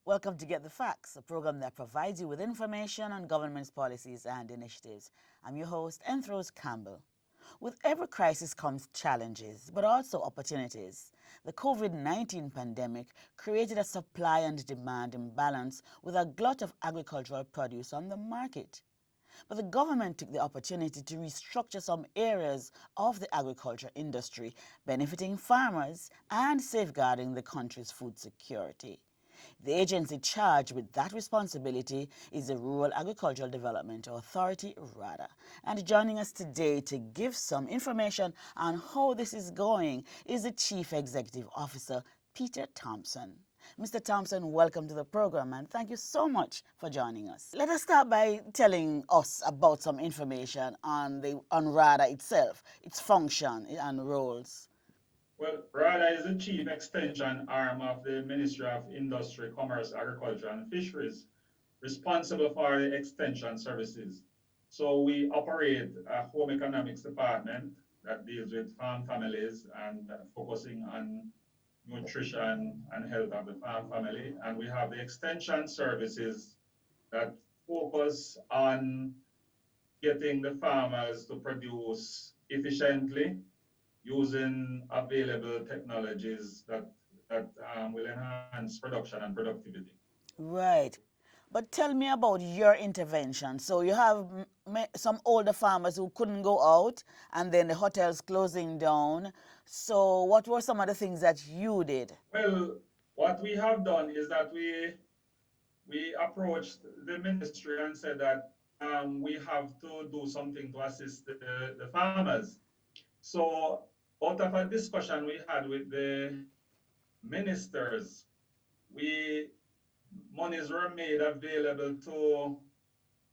Welcome to Get the Facts, a program that provides you with information on government's policies and initiatives. I'm your host, Enthros Campbell. With every crisis comes challenges, but also opportunities. The COVID-19 pandemic created a supply and demand imbalance with a glut of agricultural produce on the market. But the government took the opportunity to restructure some areas of the agriculture industry, benefiting farmers and safeguarding the country's food security. The agency charged with that responsibility is the Rural Agricultural Development Authority, RADA. And joining us today to give some information on how this is going is the Chief Executive Officer, Peter Thompson. Mr. Thompson, welcome to the program and thank you so much for joining us. Let us start by telling us about some information on RADA itself, its function and roles. Well, RADA is the chief extension arm of the Ministry of Industry, Commerce, Agriculture, and Fisheries, responsible for the extension services. So we operate a home economics department that deals with farm families and focusing on nutrition and health of the farm family. And we have the extension services that focus on getting the farmers to produce efficiently using available technologies that will enhance production and productivity. Right. But tell me about your intervention. So you have some older farmers who couldn't go out and then the hotels closing down. So what were some of the things that you did? Well, what we have done is that we approached the ministry and said that we have to do something to assist the farmers. So out of a discussion we had with the ministers, we monies were made available to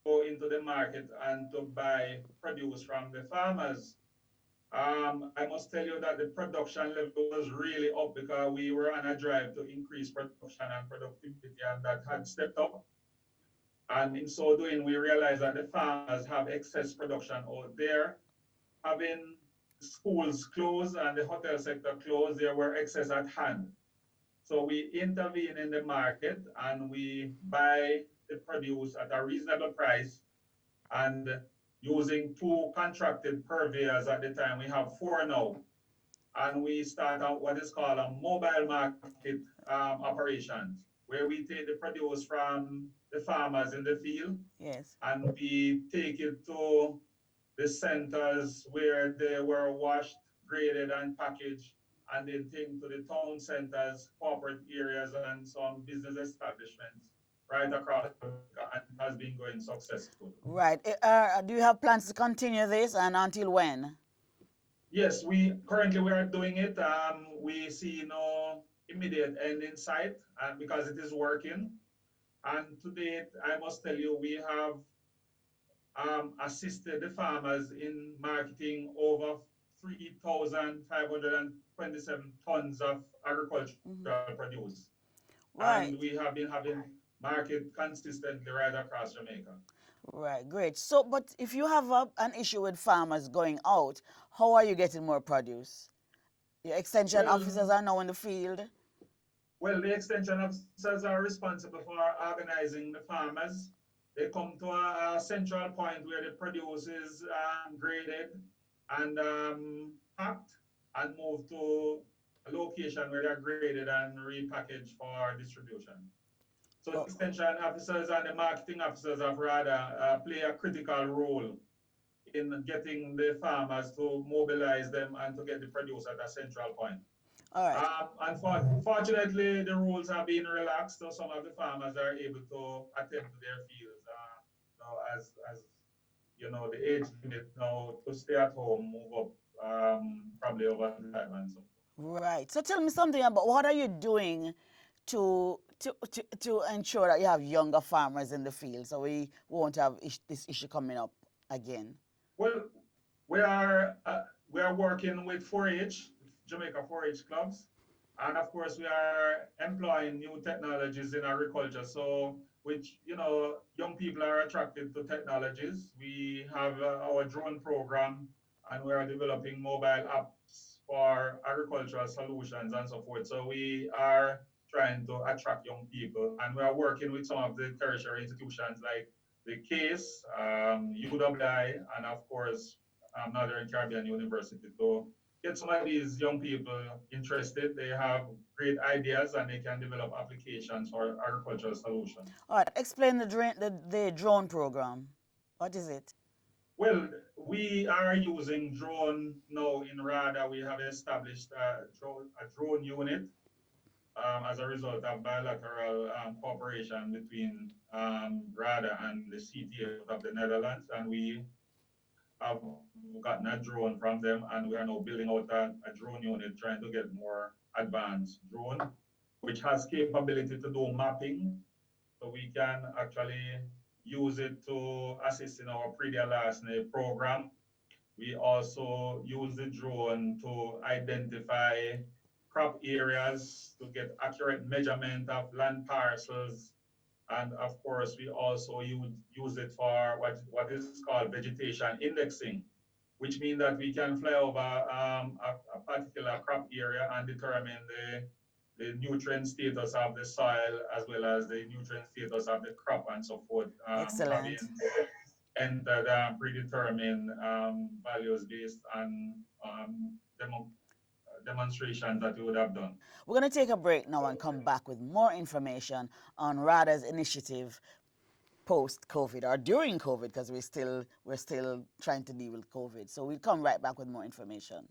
go into the market and to buy produce from the farmers. I must tell you that the production level was really up because we were on a drive to increase production and productivity, and that had stepped up. And in so doing, we realized that the farmers have excess production out there. Having schools closed and the hotel sector closed, there were excess at hand. So we intervene in the market and we buy the produce at a reasonable price. And using two contracted purveyors at the time, we have four now. And we start out what is called a mobile market operations, where we take the produce from the farmers in the field Yes. and we take it to the centers where they were washed, graded, and packaged, and then taken to the town centers, corporate areas, and some business establishments right across Africa, and it has been going successful. Right. Do you have plans to continue this and until when? Yes, we are doing it. We see no immediate end in sight because it is working. And to date, I must tell you, we have assisted the farmers in marketing over 3,527 tons of agricultural Mhm. produce. And we Right. have been having market consistently right across Jamaica. Right. Great. So, but if you have an issue with farmers going out, how are you getting more produce? Your extension Well, officers are now in the field. well, the extension officers are responsible for organizing the farmers. They come to a central point where the produce is graded and packed and moved to a location where they're graded and repackaged for distribution. So the Oh, extension officers and the marketing officers of RADA play a critical role in getting the farmers to mobilize them and to get the produce at a central point. all right. Unfortunately, the rules are being relaxed, so some of the farmers are able to attend to their fields. As you know, the age limit now to stay at home move up probably over time and so forth. Right. So tell me something about what are you doing to ensure that you have younger farmers in the field so we won't have this issue coming up again. Well, we are uh, we are working with 4-H, Jamaica 4-H clubs, and of course we are employing new technologies in agriculture. So, which young people are attracted to technologies. We have our drone program, and we are developing mobile apps for agricultural solutions and so forth. So we are trying to attract young people. And we are working with some of the tertiary institutions like the CASE, UWI, and of course, Northern Caribbean University to get some of these young people interested. They have great ideas and they can develop applications for agricultural solutions. All right, explain the drone program. What is it? Well, we are using drone now in RADA. We have established a drone unit as a result of bilateral cooperation between RADA and the CTA of the Netherlands. And we have gotten a drone from them, and we are now building out a drone unit trying to get more advanced drone, which has capability to do mapping. So we can actually use it to assist in our pre-dialysis program. We also use the drone to identify crop areas to get accurate measurement of land parcels. And of course, we also use it for what is called vegetation indexing, which means that we can fly over a particular crop area and determine the nutrient status of the soil as well as the nutrient status of the crop and so forth, having Excellent. entered predetermined values based on demonstrations that we would have done. We're going to take a break now and come back with more information on RADA's initiative post COVID or during COVID, because we're still trying to deal with COVID. So we'll come right back with more information.